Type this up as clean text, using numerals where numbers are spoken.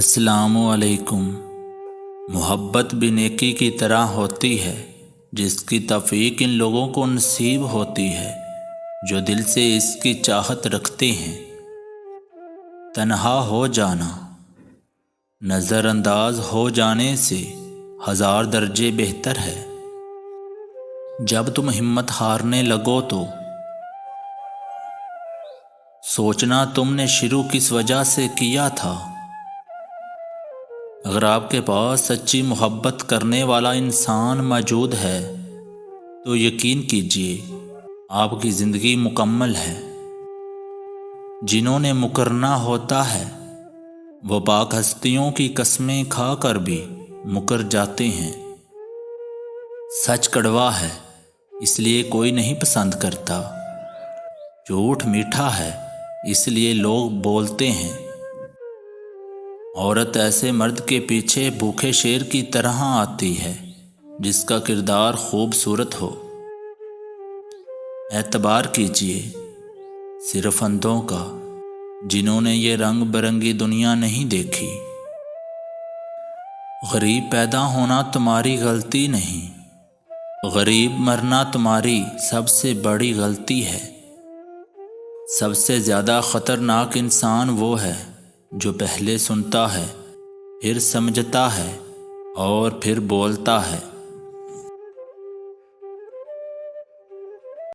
السلام علیکم۔ محبت بھی نیکی کی طرح ہوتی ہے، جس کی توفیق ان لوگوں کو نصیب ہوتی ہے جو دل سے اس کی چاہت رکھتے ہیں۔ تنہا ہو جانا نظر انداز ہو جانے سے 1000 درجے بہتر ہے۔ جب تم ہمت ہارنے لگو تو سوچنا تم نے شروع کس وجہ سے کیا تھا۔ اگر آپ کے پاس سچی محبت کرنے والا انسان موجود ہے تو یقین کیجئے آپ کی زندگی مکمل ہے۔ جنہوں نے مکرنا ہوتا ہے وہ پاک ہستیوں کی قسمیں کھا کر بھی مکر جاتے ہیں۔ سچ کڑوا ہے اس لیے کوئی نہیں پسند کرتا، جھوٹ میٹھا ہے اس لیے لوگ بولتے ہیں۔ عورت ایسے مرد کے پیچھے بھوکے شیر کی طرح آتی ہے جس کا کردار خوبصورت ہو۔ اعتبار کیجئے صرف اندھوں کا جنہوں نے یہ رنگ برنگی دنیا نہیں دیکھی۔ غریب پیدا ہونا تمہاری غلطی نہیں، غریب مرنا تمہاری سب سے بڑی غلطی ہے۔ سب سے زیادہ خطرناک انسان وہ ہے جو پہلے سنتا ہے، پھر سمجھتا ہے اور پھر بولتا ہے۔